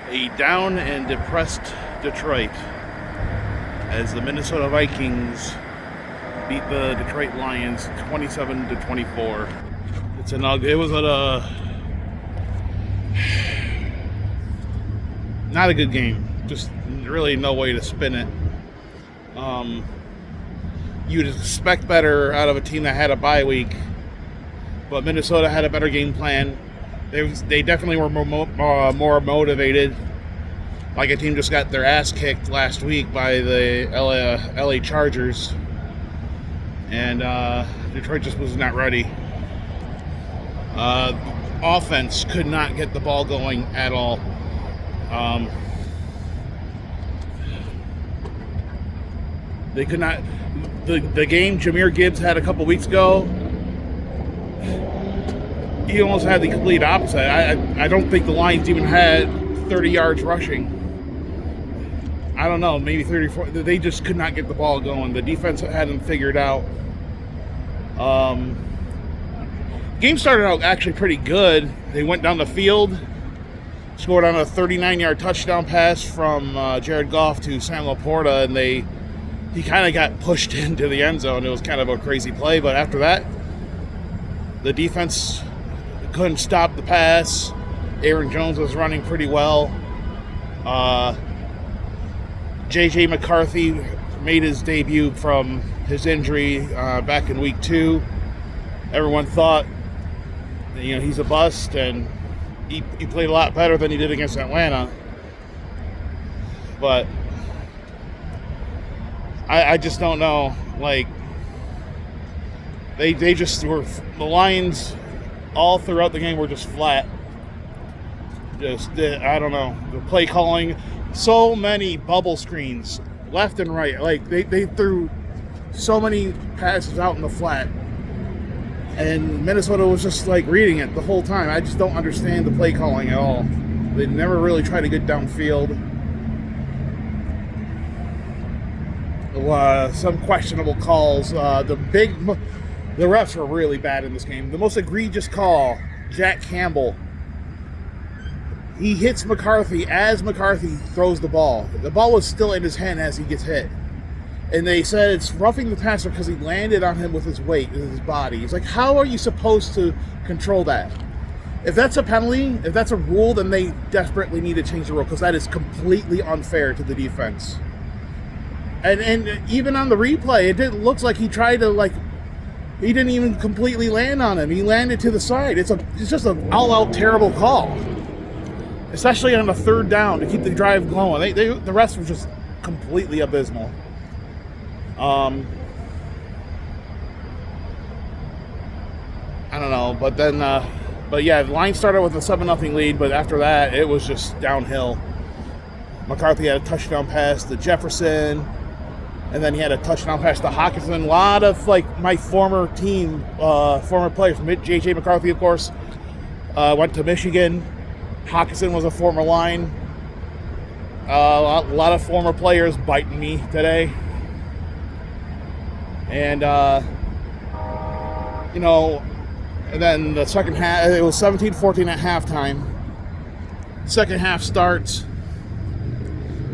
A down and depressed Detroit as the Minnesota Vikings beat the Detroit Lions 27-24. It was not a good game. Just really no way to spin it. You'd expect better out of a team that had a bye week, but Minnesota had a better game plan. They definitely were more motivated. Like a team just got their ass kicked last week by the LA Chargers, and Detroit just was not ready. Offense could not get the ball going at all. They could not. The game Jahmyr Gibbs had a couple weeks ago, he almost had the complete opposite. I don't think the Lions even had 30 yards rushing. I don't know, maybe 34. They just could not get the ball going. The defense had them figured out. Game started out actually pretty good. They went down the field, scored on a 39-yard touchdown pass from Jared Goff to Sam Laporta, and he kind of got pushed into the end zone. It was kind of a crazy play, but after that, the defense couldn't stop the pass. Aaron Jones was running pretty well. J.J. McCarthy made his debut from his injury back in week 2. Everyone thought, he's a bust, and he played a lot better than he did against Atlanta. But I just don't know. Like, they just were, the Lions all throughout the game were just flat. I don't know. The play calling, so many bubble screens left and right. Like, they threw so many passes out in the flat, and Minnesota was just like reading it the whole time. I just don't understand the play calling at all. They never really try to get downfield. Some questionable calls. The refs were really bad in this game. The most egregious call, Jack Campbell. He hits McCarthy as McCarthy throws the ball. The ball was still in his hand as he gets hit. And they said it's roughing the passer because he landed on him with his weight, with his body. It's like, how are you supposed to control that? If that's a penalty, if that's a rule, then they desperately need to change the rule, because that is completely unfair to the defense. And even on the replay, it looks like he tried to, he didn't even completely land on him. He landed to the side. It's just an all-out terrible call, especially on the third down to keep the drive going. The rest was just completely abysmal. I don't know, but then, the Lions started with a 7-0 lead, but after that, it was just downhill. McCarthy had a touchdown pass to Jefferson, and then he had a touchdown pass to Hockenson. A lot of, my former team, former players. J.J. McCarthy, of course, went to Michigan. Hockenson was a former line. A lot of former players biting me today. And, and then the second half, it was 17-14 at halftime. Second half starts,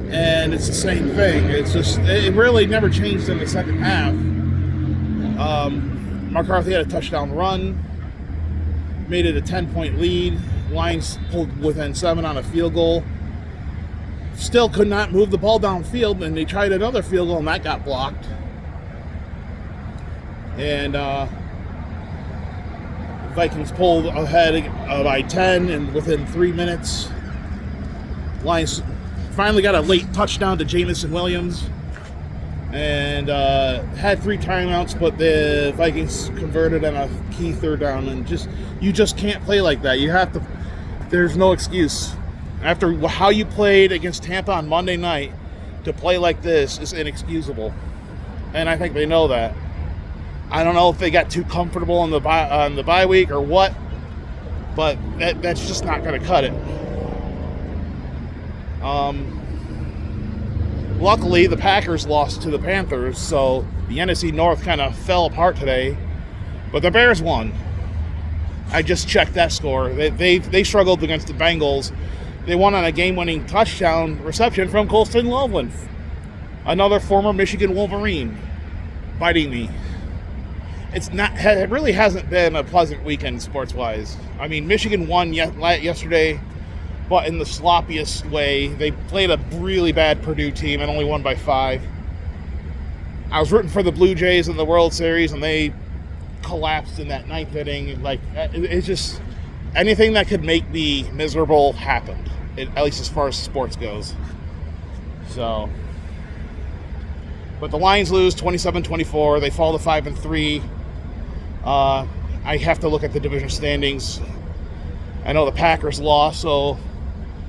and it's the same thing. It really never changed in the second half. McCarthy had a touchdown run, made it a 10-point lead. Lions pulled within 7 on a field goal. Still could not move the ball downfield, and they tried another field goal, and that got blocked. And Vikings pulled ahead by 10, and within 3 minutes, Lions finally got a late touchdown to Jamison Williams, and had 3 timeouts, but the Vikings converted on a key third down. And you just can't play like that. You have to. There's no excuse. After how you played against Tampa on Monday night, to play like this is inexcusable, and I think they know that. I don't know if they got too comfortable on the bye week or what, but that's just not going to cut it. Luckily, the Packers lost to the Panthers, so the NFC North kind of fell apart today. But the Bears won. I just checked that score. They struggled against the Bengals, They won on a game-winning touchdown reception from Colston Loveland, another former Michigan Wolverine, biting me. It really hasn't been a pleasant weekend sports-wise. I mean, Michigan won yesterday, but in the sloppiest way. They played a really bad Purdue team and only won by 5. I was rooting for the Blue Jays in the World Series, and they collapsed in that 9th inning. Like, it's just anything that could make me miserable happened, at least as far as sports goes. So, but the Lions lose 27-24. They fall to 5-3. I have to look at the division standings. I know the Packers lost, so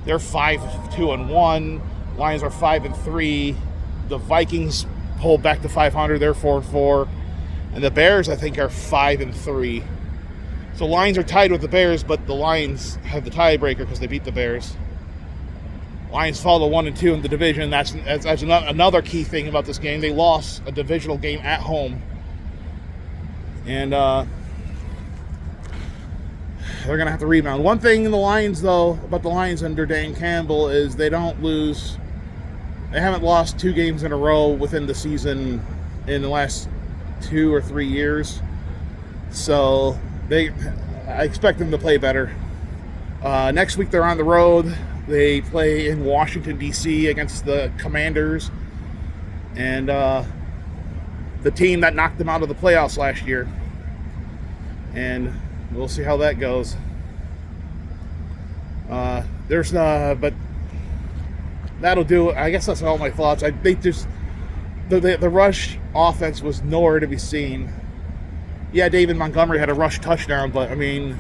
they're 5-2-1. Lions are 5-3. The Vikings pulled back to 500. They're 4-4, and the Bears, I think, are 5-3. So Lions are tied with the Bears, but the Lions have the tiebreaker because they beat the Bears. Lions fall to 1-2 in the division. That's another key thing about this game. They lost a divisional game at home. And they're going to have to rebound. One thing in the Lions, though, about the Lions under Dan Campbell is they don't lose. They haven't lost 2 games in a row within the season in the last 2 or 3 years. So I expect them to play better. Next week they're on the road. They play in Washington, D.C. against the Commanders. And the team that knocked them out of the playoffs last year. And we'll see how that goes. But that'll do it. I guess that's all my thoughts. I think just the rush offense was nowhere to be seen. Yeah, David Montgomery had a rush touchdown, but I mean,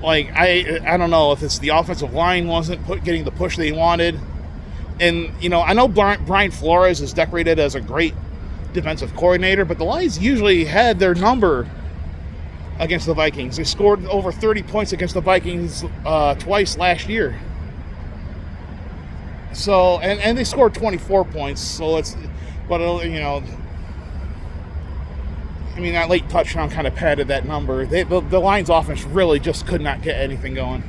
like I don't know if it's the offensive line wasn't getting the push they wanted. And, you know, I know Brian Flores is decorated as a great defensive coordinator, but the Lions usually had their number against the Vikings. They scored over 30 points against the Vikings twice last year. So, and they scored 24 points, so it's, but, you know, I mean, that late touchdown kind of padded that number. The Lions offense really just could not get anything going.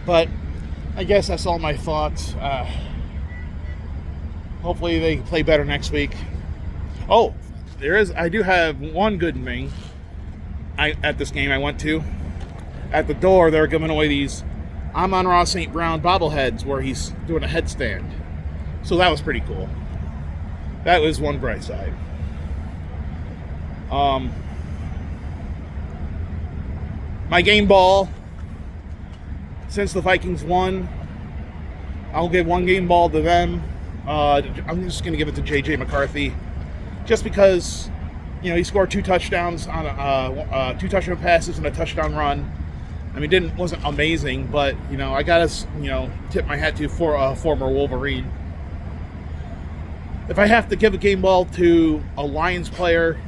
But I guess that's all my thoughts. Hopefully they play better next week. Oh, I do have one good thing at this game I went to. At the door, they're giving away these Amon-Ra St. Brown bobbleheads where he's doing a headstand. So that was pretty cool. That was one bright side. My game ball, since the Vikings won, I'll give one game ball to them. I'm just going to give it to J.J. McCarthy, just because, you know, he scored 2 touchdowns on 2 touchdown passes and a touchdown run. I mean, wasn't amazing, but, you know, I got to, you know, tip my hat to for a former Wolverine. If I have to give a game ball to a Lions player,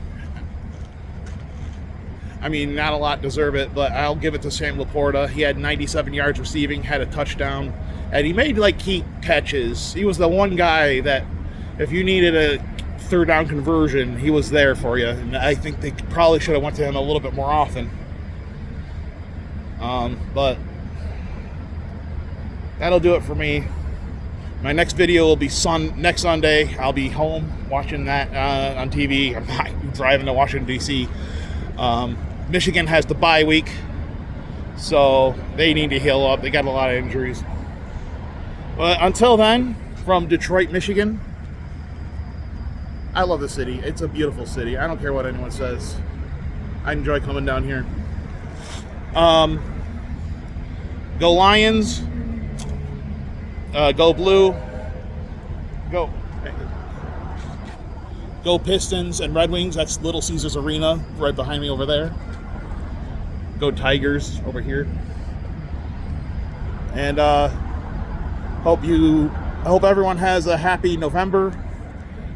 I mean, not a lot deserve it, but I'll give it to Sam Laporta. He had 97 yards receiving, had a touchdown, and he made, like, key catches. He was the one guy that, if you needed a third down conversion, he was there for you. And I think they probably should have went to him a little bit more often. But that'll do it for me. My next video will be next Sunday. I'll be home watching that on TV. I'm not driving to Washington, D.C. Michigan has the bye week, so they need to heal up. They got a lot of injuries. But until then, from Detroit, Michigan, I love the city. It's a beautiful city. I don't care what anyone says. I enjoy coming down here. Go Lions. Go Blue. Go Pistons and Red Wings. That's Little Caesars Arena right behind me over there. Go Tigers over here. And I hope everyone has a happy November.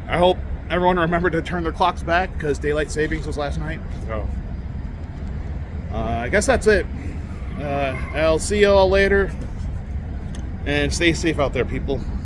I hope everyone remembered to turn their clocks back because daylight savings was last night. So I guess that's it. I'll see you all later. And stay safe out there, people.